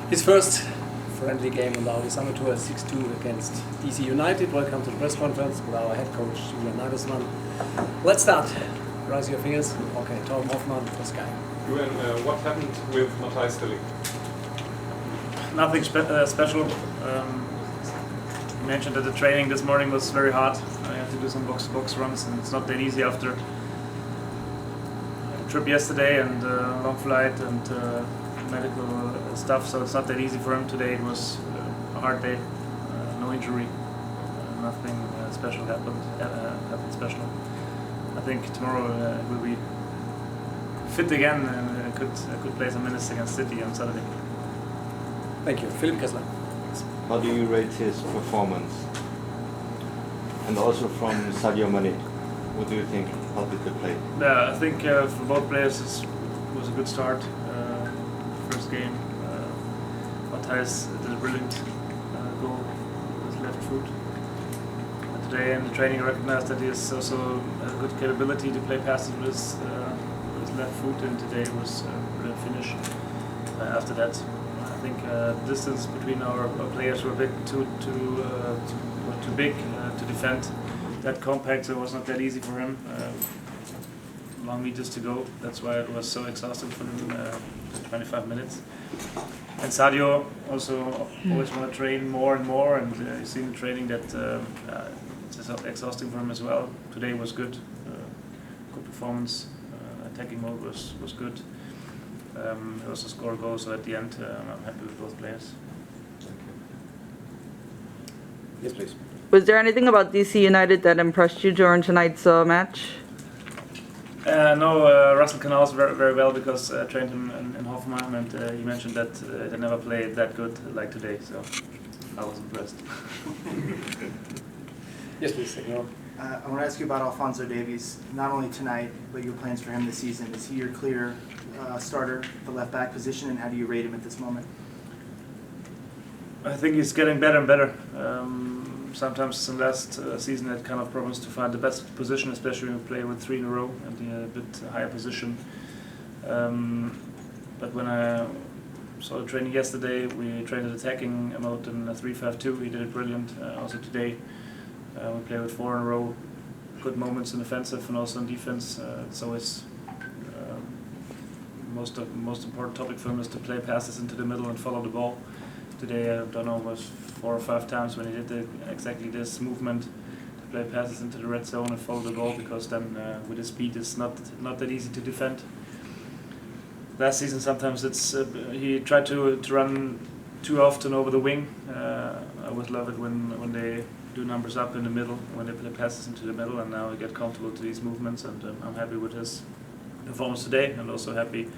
His first friendly game on the Audi Summit Tour, 6-2 against DC United. Welcome to the press conference with our head coach Julian Nagelsmann. Let's start. Raise your fingers. Okay, Torben Hoffmann for Sky. Julian, what happened with Matthijs de Ligt? Nothing special. You mentioned that the training this morning was very hard. I had to do some box runs, and it's not that easy after a trip yesterday and long flight and medical stuff. So it's not that easy for him today. It was a hard day. No injury. Nothing special happened. Special. I think tomorrow will be fit again and could play some minutes against City on Saturday. Thank you. Philipp Kessler. How do you rate his performance? And also from Sadio Mane, what do you think? How did they play? Yeah, I think for both players it was a good start. First game, Matthijs did a brilliant goal with his left foot. Today in the training I recognized that he has also a good capability to play passes with his left foot, and today was a brilliant finish. After that, I think distance between our players were a bit too big to defend that compact, so it was not that easy for him. Long meters to go, that's why it was so exhausting for him, 25 minutes. And Sadio also always want to train more and more, and you see in training that it's exhausting for him as well. Today was good, good performance, attacking mode was good. He also scored goals, so at the end I'm happy with both players. Yes, please. Was there anything about DC United that impressed you during tonight's match? No, Russell Canals very well, because I trained him in Hoffenheim, and he mentioned that they never played that good like today, so I was impressed. Yes, please. I want to ask you about Alphonso Davies, not only tonight, but your plans for him this season. Is he your clear starter at the left back position, and how do you rate him at this moment? I think he's getting better and better. Sometimes in last season had kind of problems to find the best position, especially when you play with 3 in a row and in a bit higher position. But when I saw the training yesterday, we trained at attacking mode in 3-5-2. He did it brilliant. Also today, we play with 4 in a row. Good moments in offensive and also in defense. It's always most important topic for him is to play passes into the middle and follow the ball. Today, I don't know, was 4 or 5 times when he did exactly this movement to play passes into the red zone and follow the ball, because then with his speed it's not that easy to defend. Last season sometimes he tried to run too often over the wing. I would love it when they do numbers up in the middle, when they play passes into the middle, and now he get comfortable to these movements, and I'm happy with his performance today, and also happy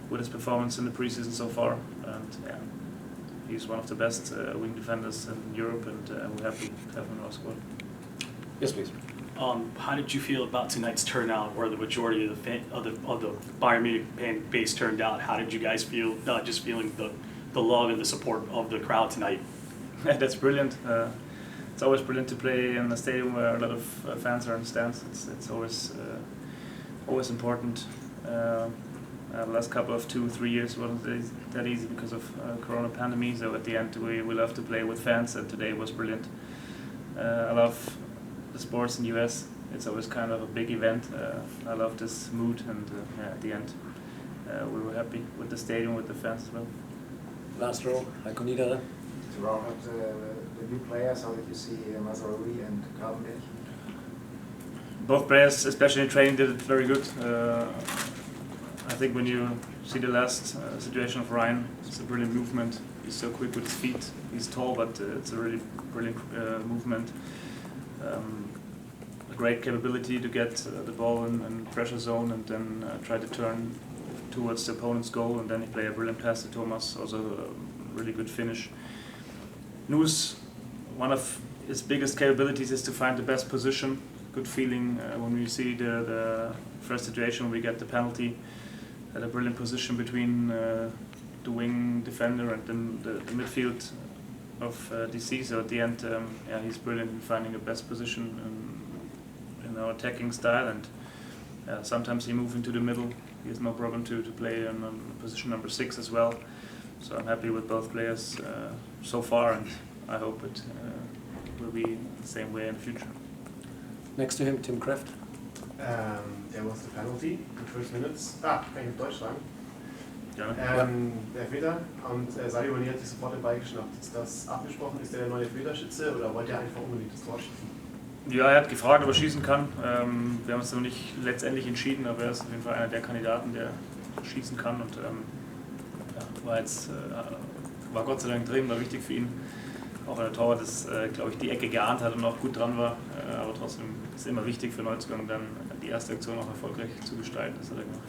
with his performance in the preseason so far. And yeah, he's one of the best wing defenders in Europe, and we're happy to have him in our squad. Yes, please. How did you feel about tonight's turnout, where the majority of the Bayern Munich fan base turned out? How did you guys feel? Just feeling the love and the support of the crowd tonight. Yeah, that's brilliant. It's always brilliant to play in a stadium where a lot of fans are in the stands. It's always important. The last couple of 2-3 years wasn't that easy because of Corona pandemic. So at the end, we love to play with fans, and today was brilliant. I love the sports in the US. It's always kind of a big event. I love this mood, and at the end, we were happy with the stadium, with the fans as well. Last row, Iconida. To round up the new players, how did you see Mazraoui and Kaltenberg? Both players, especially in training, did it very good. I think when you see the last situation of Ryan, it's a brilliant movement. He's so quick with his feet. He's tall, but it's a really brilliant movement. A great capability to get the ball in pressure zone and then try to turn towards the opponent's goal, and then he play a brilliant pass to Thomas. Also a really good finish. Nu's, one of his biggest capabilities is to find the best position. Good feeling when we see the first situation, we get the penalty. Had a brilliant position between the wing defender and then the midfield of DC. So at the end, yeah, he's brilliant in finding the best position in our attacking style. And sometimes he moves into the middle. He has no problem to play in position number 6 as well. So I'm happy with both players so far, and I hope it will be the same way in the future. Next to him, Tim Kraft. There was the penalty in the first minutes. Kann ich auf Deutsch sagen? Gerne. Der Elfmeter und Sadio Mané hat sich sofort den Ball geschnappt. Ist das abgesprochen? Ist der neue Elfmeterschütze oder wollte er einfach unbedingt das Tor schießen? Ja, er hat gefragt, ob er schießen kann. Wir haben uns noch nicht letztendlich entschieden, aber er ist auf jeden Fall einer der Kandidaten, der schießen kann. Und war Gott sei Dank drin, war wichtig für ihn. Auch wenn der Torwart das, glaube ich, die Ecke geahnt hat und auch gut dran war. Aber trotzdem ist es immer wichtig für Neuzugang, dann die erste Aktion auch erfolgreich zu gestalten. Das hat er gemacht.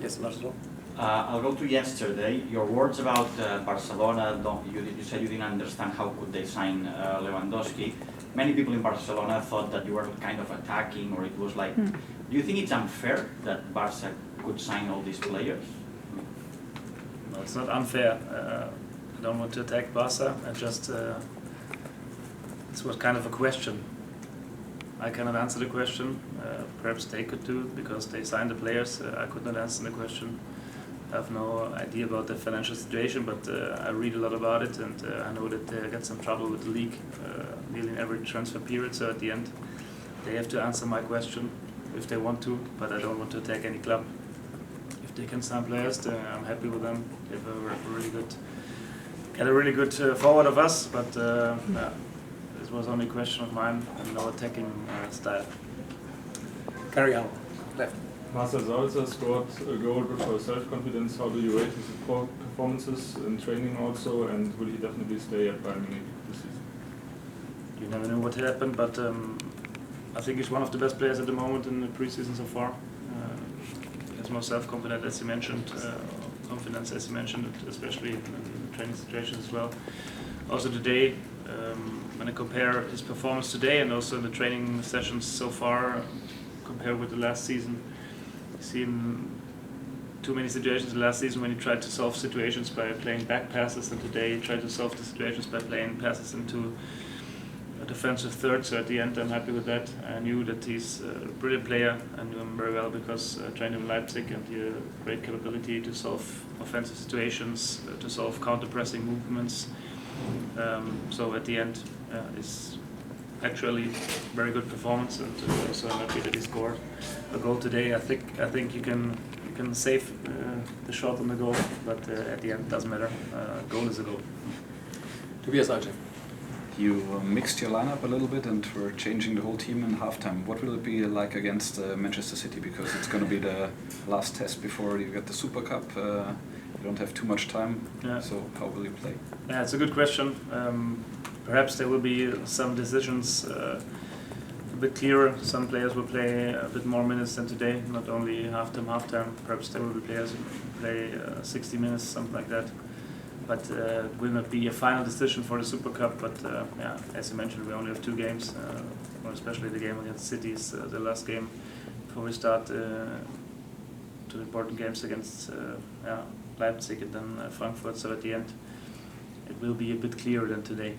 Yes, Marcelo. I'll go to yesterday. Your words about Barcelona, you said you didn't understand how could they sign Lewandowski. Many people in Barcelona thought that you were kind of attacking, or it was like, do you think it's unfair that Barca could sign all these players? No, it's not unfair. I don't want to attack Barca. This was kind of a question. I cannot answer the question. Perhaps they could do because they signed the players. I could not answer the question. I have no idea about the financial situation, but I read a lot about it, and I know that they get some trouble with the league nearly in every transfer period. So at the end, they have to answer my question if they want to, but I don't want to attack any club. If they can sign players, then I'm happy with them. They have a really good forward of us, but it was only a question of mine and no attacking style. Carry on. Left. Marcel Salzer scored a goal for self-confidence. How do you rate his performances in training also, and will he definitely stay at Bayern Munich this season? You never know what happened, but I think he's one of the best players at the moment in the preseason so far. He has more self-confidence, as you mentioned, especially in training situations as well. Also today, when I compare his performance today and also in the training sessions so far, compared with the last season, I've seen too many situations last season when he tried to solve situations by playing back passes, and today he tried to solve the situations by playing passes into a defensive third. So at the end, I'm happy with that. I knew that he's a brilliant player. I knew him very well because I trained him in Leipzig, and he had a great capability to solve offensive situations, to solve counter-pressing movements. So at the end, it's actually very good performance, and so I'm happy that he scored a goal today. I think you can save the shot on the goal, but at the end it doesn't matter. Goal is a goal. Tobias Alce. You mixed your lineup a little bit and were changing the whole team in halftime. What will it be like against Manchester City? Because it's going to be the last test before you get the Super Cup. You don't have too much time, so how will you play? Yeah, it's a good question. Perhaps there will be some decisions a bit clearer. Some players will play a bit more minutes than today, not only halftime. Perhaps there will be players who play 60 minutes, something like that. But it will not be a final decision for the Super Cup. But as you mentioned, we only have 2 games, or especially the game against City is the last game before we start 2 important games against Leipzig and then Frankfurt. So at the end, it will be a bit clearer than today.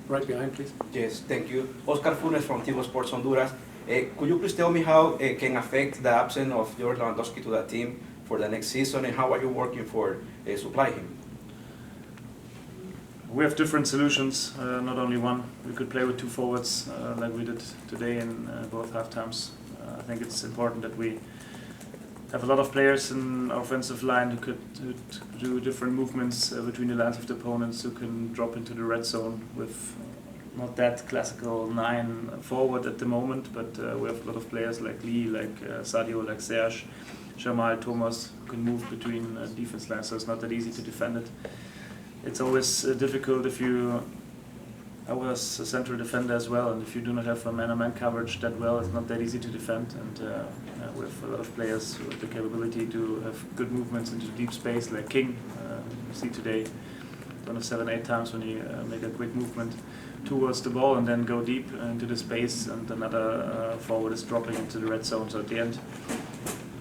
Right behind, please. Yes, thank you. Oscar Funes from Tigo Sports Honduras. Could you please tell me how can affect the absence of George Lewandowski to the team for the next season, and how are you working for supply him? We have different solutions, not only one. We could play with 2 forwards like we did today in both half times. I think it's important that we have a lot of players in our offensive line who could do different movements between the lines of the opponents, who can drop into the red zone with not that classical 9 forward at the moment, but we have a lot of players like Lee, like Sadio, like Serge, Jamal, Thomas, who can move between defense lines, so it's not that easy to defend it. It's always difficult if I was a central defender as well, and if you do not have a man-on-man coverage that well, it's not that easy to defend. And we have a lot of players with the capability to have good movements into deep space, like King. You see today, one of 7-8 times when he made a quick movement towards the ball and then go deep into the space, and another forward is dropping into the red zone. So at the end,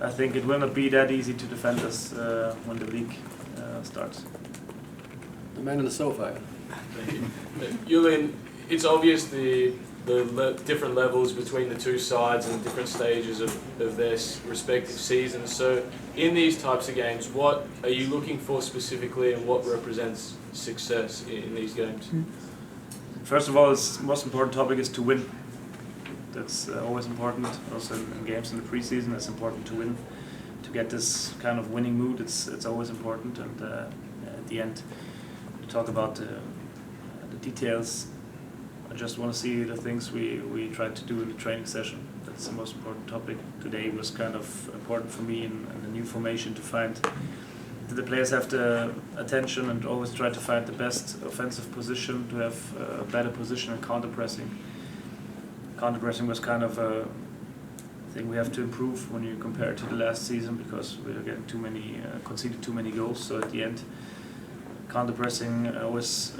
I think it will not be that easy to defend us when the league starts. The man on the sofa. Julian, it's obvious the different levels between the two sides and different stages of their respective seasons. So in these types of games, what are you looking for specifically, and what represents success in these games? First of all, the most important topic is to win. That's always important. Also in games in the preseason, it's important to win. To get this kind of winning mood, it's always important. And at the end, to talk about the details, I just want to see the things we tried to do in the training session. That's the most important topic. Today was kind of important for me in the new formation to find that the players have the attention and always try to find the best offensive position, to have a better position in counter-pressing. Counter-pressing was kind of a thing we have to improve when you compare it to the last season, because we are getting conceded too many goals. So at the end, counter-pressing always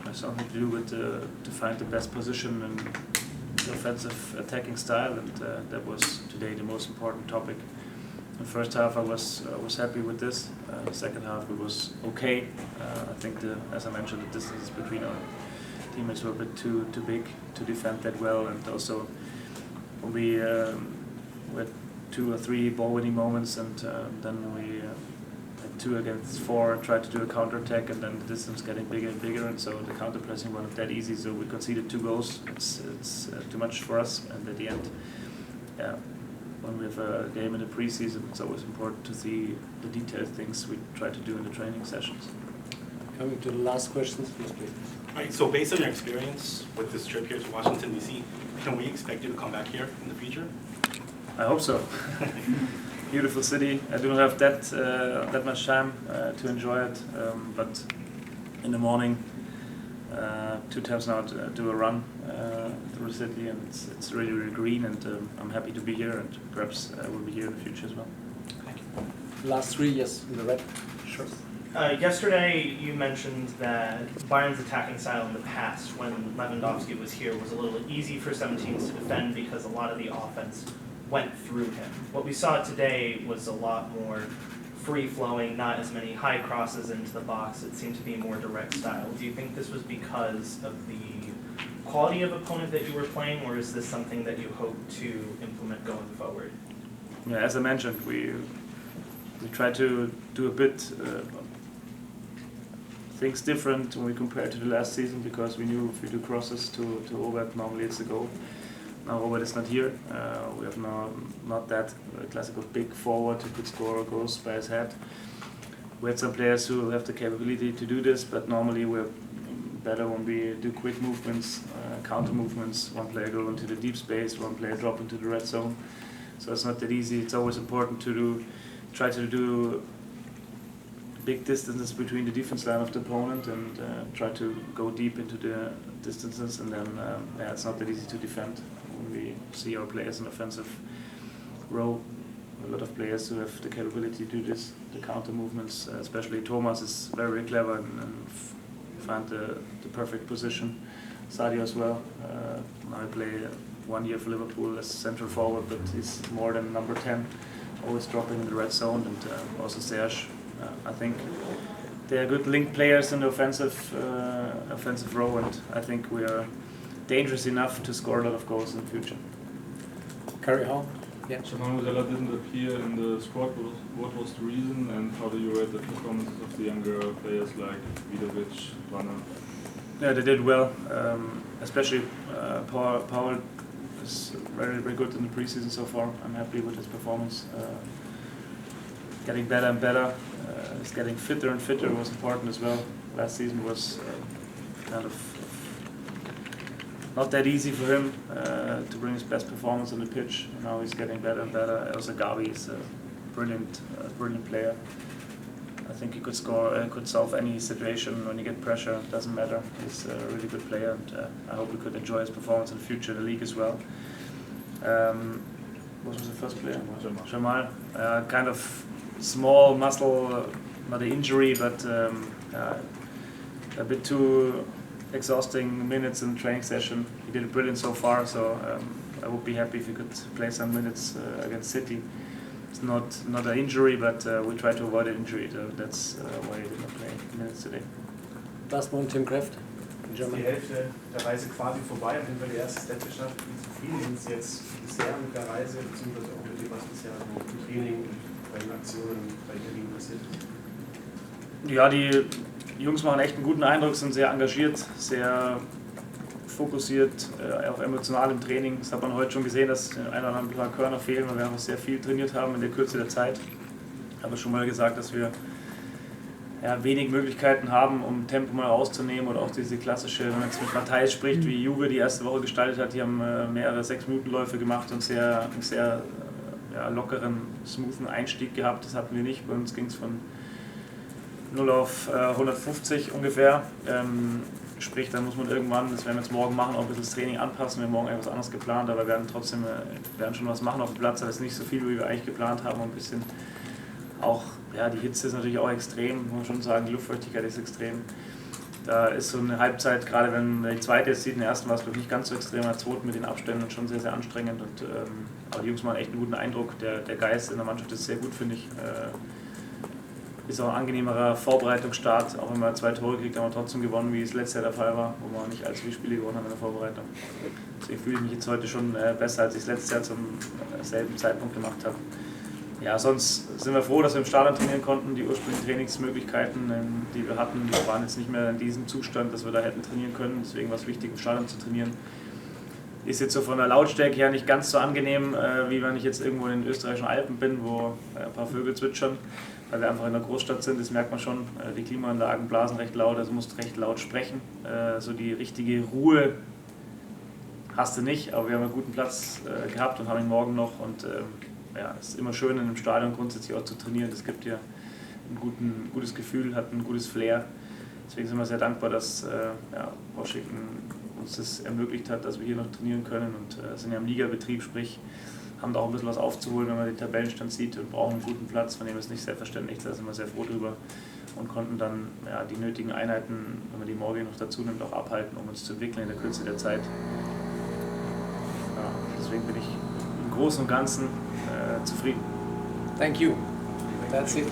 has something to do with to find the best position and the offensive attacking style, and that was today the most important topic. In the first half, I was happy with this. The second half, it was okay. I think, as I mentioned, the distance between our teammates were a bit too big to defend that well, and also when we had 2 or 3 ball-winning moments, and then we had 2 against 4 and tried to do a counter-attack, and then the distance getting bigger and bigger, and so the counter-pressing wasn't that easy, so we conceded 2 goals. It's too much for us, and at the end, yeah, when we have a game in the preseason, it's always important to see the detailed things we try to do in the training sessions. Coming to the last questions, please. All right, so based on your experience with this trip here to Washington, D.C., can we expect you to come back here in the future? I hope so. Beautiful city. I do not have that much time to enjoy it, but in the morning, 2 times now to do a run through the city, and it's really, really green, and I'm happy to be here, and perhaps I will be here in the future as well. Thank you. Last 3, yes, in the red. Sure. Yesterday, you mentioned that Bayern's attacking style in the past, when Lewandowski was here, was a little easy for 17s to defend because a lot of the offense went through him. What we saw today was a lot more free-flowing, not as many high crosses into the box. It seemed to be more direct style. Do you think this was because of the quality of opponent that you were playing, or is this something that you hope to implement going forward? Yeah, as I mentioned, we try to do a bit things different when we compare to the last season, because we knew if we do crosses to Robert, normally it's a goal. Now Robert is not here. We have not that classical big forward who could score goals by his head. We had some players who have the capability to do this, but normally we're better when we do quick movements, counter movements. One player go into the deep space, one player drop into the red zone. So it's not that easy. It's always important to try to do big distances between the defense line of the opponent, and try to go deep into the distances, and then yeah, it's not that easy to defend. When we see our players in offensive row, a lot of players who have the capability to do this, the counter movements, especially Thomas is very clever and find the perfect position. Sadio as well. Now I play 1 year for Liverpool as central forward, but he's more than number 10, always dropping in the red zone, and also Serge. I think they are good link players in the offensive row, and I think we are dangerous enough to score a lot of goals in the future. Carry on. Yeah. Jamal Musiala didn't appear in the squad. What was the reason, and how do you rate the performances of the younger players like Vidovic, Vanna? Yeah, they did well, especially Paul is very, very good in the preseason so far. I'm happy with his performance. Getting better and better. He's getting fitter and fitter was important as well. Last season was kind of not that easy for him to bring his best performance on the pitch. Now he's getting better and better. Also Gavi is a brilliant player. I think he could score, could solve any situation when you get pressure. It doesn't matter. He's a really good player, and I hope we could enjoy his performance in the future in the league as well. What was the first player? Jamal. Kind of small muscle, not an injury, but a bit too exhausting minutes in the training session. He did brilliant so far, so I would be happy if he could play some minutes against City. It's not an injury, but we try to avoid an injury. That's why he did not play minutes today. Last one, Tim Kraft. in Die German. Hälfte der Reise quasi vorbei, auf jeden Fall die erste Step geschafft. Wie zufrieden sind Sie jetzt bisher mit der Reise, beziehungsweise auch mit dem, was bisher so im Training und bei den Aktionen bei Berlin passiert ist? Ja, die Jungs machen echt einen guten Eindruck, sind sehr engagiert, sehr fokussiert, auch emotional im Training. Das hat man heute schon gesehen, dass ein oder anderen paar Körner fehlen, weil wir einfach sehr viel trainiert haben in der Kürze der Zeit. Ich habe schon mal gesagt, dass wir wenig Möglichkeiten haben, um Tempo mal rauszunehmen oder auch diese klassische, wenn man jetzt mit Matthijs spricht, wie Juve die erste Woche gestaltet hat, die haben mehrere 6-Minuten-Läufe gemacht und sehr lockeren, smoothen Einstieg gehabt. Das hatten wir nicht. Bei uns ging es von 0 auf 150 ungefähr. Sprich, dann muss man irgendwann, das werden wir jetzt morgen machen, auch ein bisschen das Training anpassen. Wir haben morgen etwas anderes geplant, aber wir werden trotzdem schon was machen auf dem Platz. Aber es ist nicht so viel, wie wir eigentlich geplant haben. Ein bisschen auch, die Hitze ist natürlich auch extrem, muss man schon sagen, die Luftfeuchtigkeit ist extrem. Da ist so eine Halbzeit, gerade wenn man die zweite jetzt sieht, in der ersten war es glaube ich nicht ganz so extrem, als zweiten mit den Abständen schon sehr, sehr anstrengend. Aber die Jungs machen echt einen guten Eindruck. Der Geist in der Mannschaft ist sehr gut, finde ich. Ist auch ein angenehmerer Vorbereitungsstart, auch wenn man 2 Tore kriegt, haben wir trotzdem gewonnen, wie es letztes Jahr der Fall war, wo wir nicht allzu viele Spiele gewonnen haben in der Vorbereitung. Deswegen fühle ich mich jetzt heute schon besser, als ich es letztes Jahr zum selben Zeitpunkt gemacht habe. Ja, sonst sind wir froh, dass wir im Stadion trainieren konnten. Die ursprünglichen Trainingsmöglichkeiten, die wir hatten, die waren jetzt nicht mehr in diesem Zustand, dass wir da hätten trainieren können. Deswegen war es wichtig, im Stadion zu trainieren. Ist jetzt so von der Lautstärke her nicht ganz so angenehm, wie wenn ich jetzt irgendwo in den österreichischen Alpen bin, wo ein paar Vögel zwitschern, weil wir einfach in der Großstadt sind. Das merkt man schon. Die Klimaanlagen blasen recht laut, also musst recht laut sprechen. So die richtige Ruhe hast du nicht, aber wir haben einen guten Platz gehabt und haben ihn morgen noch. Und es ist immer schön, in einem Stadion grundsätzlich auch zu trainieren. Das gibt dir ein gutes Gefühl, hat ein gutes Flair. Deswegen sind wir sehr dankbar, dass Washington uns das ermöglicht hat, dass wir hier noch trainieren können und sind ja im Ligabetrieb, sprich haben da auch ein bisschen was aufzuholen, wenn man den Tabellenstand sieht und brauchen einen guten Platz, von dem ist nicht selbstverständlich, da sind wir sehr froh drüber und konnten dann die nötigen Einheiten, wenn man die morgen noch dazu nimmt, auch abhalten, um uns zu entwickeln in der Kürze der Zeit. Deswegen bin ich im Großen und Ganzen zufrieden. Thank you. That's it.